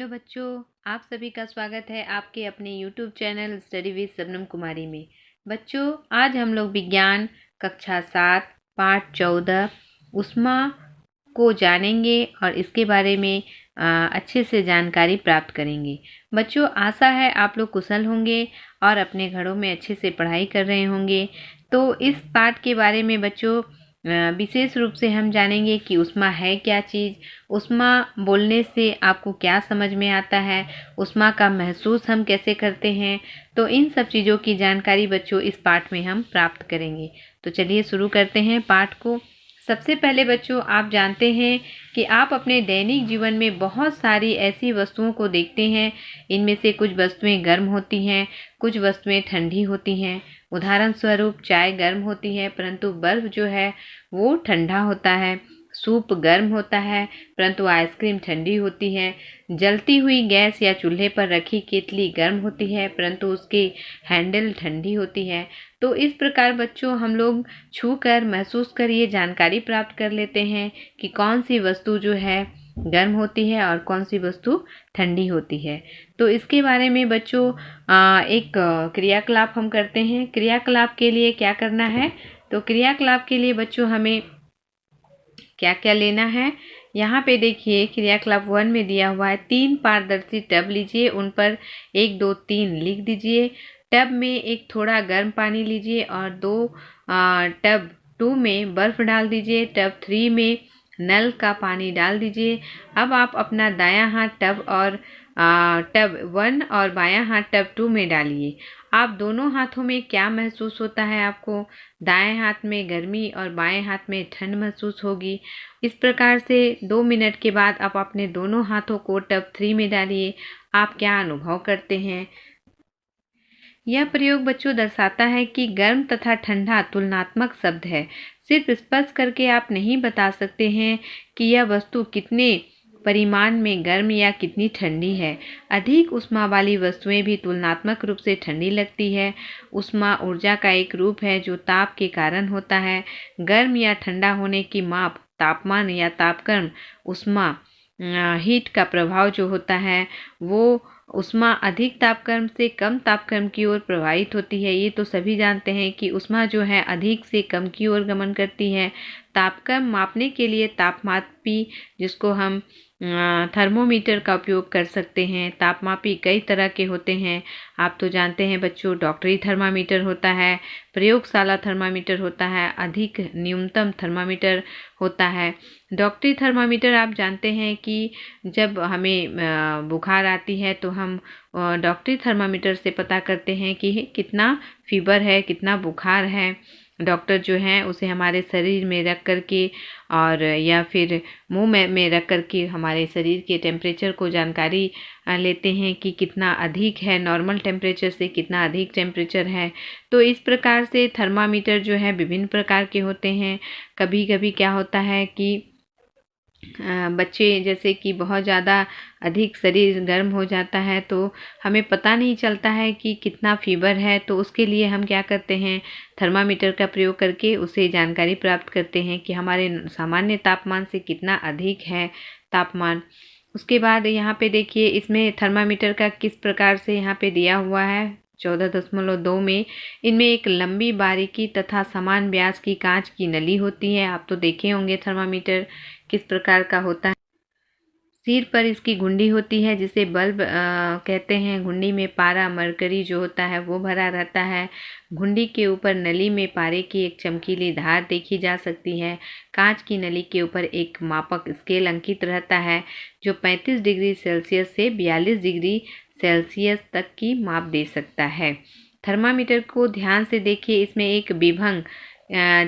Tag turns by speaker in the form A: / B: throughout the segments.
A: Hello बच्चों, आप सभी का स्वागत है आपके अपने YouTube channel study with Shabnam Kumari में। बच्चों, आज हम लोग विज्ञान कक्षा 7 पाठ 14 ऊष्मा को जानेंगे और इसके बारे में अच्छे से जानकारी प्राप्त करेंगे। बच्चों, आशा है आप लोग कुशल होंगे और अपने घरों में अच्छे से पढ़ाई कर रहे होंगे। तो इस पाठ के बारे में बच्चों विशेष रूप से हम जानेंगे कि ऊष्मा है क्या चीज़, ऊष्मा बोलने से आपको क्या समझ में आता है, ऊष्मा का महसूस हम कैसे करते हैं। तो इन सब चीज़ों की जानकारी बच्चों इस पाठ में हम प्राप्त करेंगे। तो चलिए शुरू करते हैं पाठ को। सबसे पहले बच्चों, आप जानते हैं कि आप अपने दैनिक जीवन में बहुत सारी ऐसी वस्तुओं को देखते हैं। इनमें से कुछ वस्तुएं गर्म होती हैं, कुछ वस्तुएं ठंडी होती हैं। उदाहरण स्वरूप चाय गर्म होती है परंतु बर्फ जो है वो ठंडा होता है। सूप गर्म होता है परंतु आइसक्रीम ठंडी होती है। जलती हुई गैस या चूल्हे पर रखी केतली गर्म होती है परंतु उसकी हैंडल ठंडी होती है। तो इस प्रकार बच्चों हम लोग छू कर महसूस कर ये जानकारी प्राप्त कर लेते हैं कि कौन सी वस्तु जो है गर्म होती है और कौन सी वस्तु ठंडी होती है। तो इसके बारे में बच्चों एक क्रियाकलाप हम करते हैं। क्रियाकलाप के लिए क्या करना है, तो क्रियाकलाप के लिए बच्चों हमें क्या क्या लेना है। यहाँ पे देखिए क्रियाकलाप 1 में दिया हुआ है 3 पारदर्शी टब लीजिए, उन पर 1 2 3 लिख दीजिए। टब में एक थोड़ा गर्म पानी लीजिए और 2 टब 2 में बर्फ डाल दीजिए। टब 3 में नल का पानी डाल दीजिए। अब आप अपना दायां हाथ टब 1 और बायां हाथ टब 2 में डालिए। आप दोनों हाथों में क्या महसूस होता है आपको? दाएं हाथ में गर्मी और बाएं हाथ में ठंड महसूस होगी। इस प्रकार से 2 मिनट के बाद आप अपने दोनों हाथों को टब 3 में डालिए। आप क्या अनुभव करते हैं? यह प्रयोग बच्चों दर्शाता है कि गर्म तथा ठंडा तुलनात्मक शब्द है। सिर्फ स्पर्श करके आप नहीं बता सकते हैं कि यह वस्तु कितने परिमाण में गर्म या कितनी ठंडी है। अधिक ऊष्मा वाली वस्तुएं भी तुलनात्मक रूप से ठंडी लगती है। ऊष्मा ऊर्जा का एक रूप है जो ताप के कारण होता है। गर्म या ठंडा होने की माप तापमान या तापक्रम ऊष्मा हीट का प्रभाव जो होता है वो ऊष्मा अधिक तापक्रम से कम तापक्रम की ओर प्रवाहित होती है। ये तो सभी जानते हैं कि ऊष्मा जो है अधिक से कम की ओर गमन करती है। तापक्रम मापने के लिए तापमापी जिसको हम थर्मोमीटर का उपयोग कर सकते हैं। तापमापी कई तरह के होते हैं, आप तो जानते हैं बच्चों। डॉक्टरी थर्मामीटर होता है, प्रयोगशाला थर्मामीटर होता है, अधिक न्यूनतम थर्मामीटर होता है। डॉक्टरी थर्मामीटर आप जानते हैं कि जब हमें बुखार आती है तो हम डॉक्टरी थर्मामीटर से पता करते हैं कि कितना फीवर है, कितना बुखार है। डॉक्टर जो हैं उसे हमारे शरीर में रख करके और या फिर मुंह में रख करके हमारे शरीर के टेम्परेचर को जानकारी लेते हैं कि कितना अधिक है, नॉर्मल टेम्परेचर से कितना अधिक टेम्परेचर है। तो इस प्रकार से थर्मामीटर जो है विभिन्न प्रकार के होते हैं। कभी कभी क्या होता है कि बच्चे जैसे कि बहुत ज़्यादा अधिक शरीर गर्म हो जाता है तो हमें पता नहीं चलता है कि कितना फीवर है। तो उसके लिए हम क्या करते हैं, थर्मामीटर का प्रयोग करके उसे जानकारी प्राप्त करते हैं कि हमारे सामान्य तापमान से कितना अधिक है तापमान। उसके बाद यहाँ पे देखिए इसमें थर्मामीटर का किस प्रकार से यहाँ पे दिया हुआ है 14.2 में। इनमें एक लंबी बारीकी तथा समान व्यास की कांच की नली होती है। आप तो देखे होंगे थर्मामीटर किस प्रकार का होता है। सिर पर इसकी घुंडी होती है जिसे बल्ब कहते हैं। घुंडी में पारा मरकरी जो होता है वो भरा रहता है। घुंडी के ऊपर नली में पारे की एक चमकीली धार देखी जा सकती है। कांच की नली के ऊपर एक मापक स्केल अंकित रहता है जो 35 डिग्री सेल्सियस से 42 डिग्री सेल्सियस तक की माप दे सकता है। थर्मामीटर को ध्यान से देखिए, इसमें एक विभंग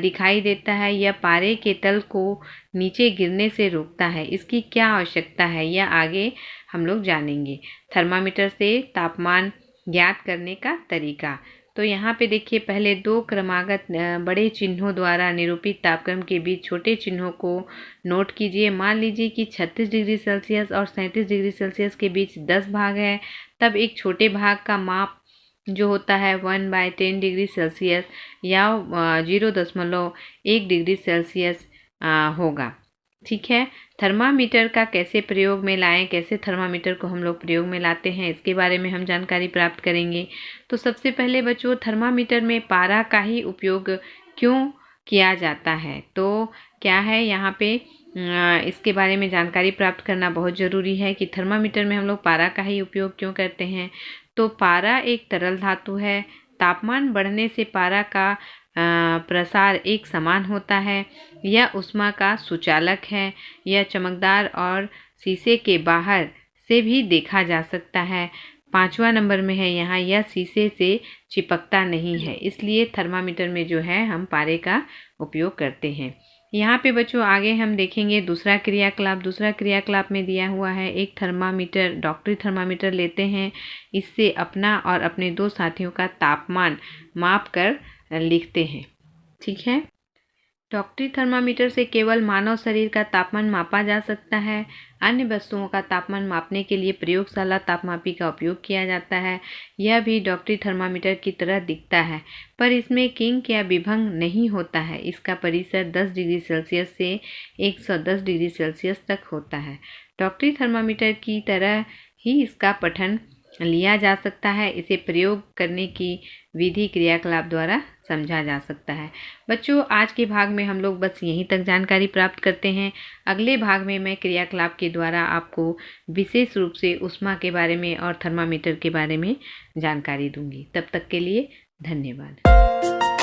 A: दिखाई देता है। यह पारे के तल को नीचे गिरने से रोकता है। इसकी क्या आवश्यकता है यह आगे हम लोग जानेंगे। थर्मामीटर से तापमान ज्ञात करने का तरीका, तो यहाँ पे देखिए पहले 2 क्रमागत बड़े चिन्हों द्वारा निरूपित तापक्रम के बीच छोटे चिन्हों को नोट कीजिए। मान लीजिए कि 36 डिग्री सेल्सियस और 37 डिग्री सेल्सियस के बीच 10 भाग है, तब एक छोटे भाग का माप जो होता है 1/10 डिग्री सेल्सियस या 0.1 डिग्री सेल्सियस होगा। ठीक है। थर्मामीटर का कैसे प्रयोग में लाएं, कैसे थर्मामीटर को हम लोग प्रयोग में लाते हैं, इसके बारे में हम जानकारी प्राप्त करेंगे। तो सबसे पहले बच्चों, थर्मामीटर में पारा का ही उपयोग क्यों किया जाता है? तो क्या है यहाँ पे इसके बारे में जानकारी प्राप्त करना बहुत ज़रूरी है कि थर्मामीटर में हम लोग पारा का ही उपयोग क्यों करते हैं। तो पारा एक तरल धातु है। तापमान बढ़ने से पारा का प्रसार एक समान होता है। यह ऊष्मा का सुचालक है। यह चमकदार और शीशे के बाहर से भी देखा जा सकता है। 5वां नंबर में है यहाँ, यह शीशे से चिपकता नहीं है, इसलिए थर्मामीटर में जो है हम पारे का उपयोग करते हैं। यहाँ पे बच्चों आगे हम देखेंगे दूसरा क्रियाकलाप। दूसरा क्रियाकलाप में दिया हुआ है, एक थर्मामीटर, डॉक्टरी थर्मामीटर लेते हैं। इससे अपना और अपने 2 साथियों का तापमान माप कर लिखते हैं। ठीक है। डॉक्टरी थर्मामीटर से केवल मानव शरीर का तापमान मापा जा सकता है। अन्य वस्तुओं का तापमान मापने के लिए प्रयोगशाला तापमापी का उपयोग किया जाता है। यह भी डॉक्टरी थर्मामीटर की तरह दिखता है, पर इसमें किंक या विभंग नहीं होता है। इसका परिसर 10 डिग्री सेल्सियस से 110 डिग्री सेल्सियस तक होता है। डॉक्टरी थर्मामीटर की तरह ही इसका पठन लिया जा सकता है। इसे प्रयोग करने की विधि क्रियाकलाप द्वारा समझा जा सकता है। बच्चों आज के भाग में हम लोग बस यहीं तक जानकारी प्राप्त करते हैं। अगले भाग में मैं क्रियाकलाप के द्वारा आपको विशेष रूप से ऊष्मा के बारे में और थर्मामीटर के बारे में जानकारी दूंगी। तब तक के लिए धन्यवाद।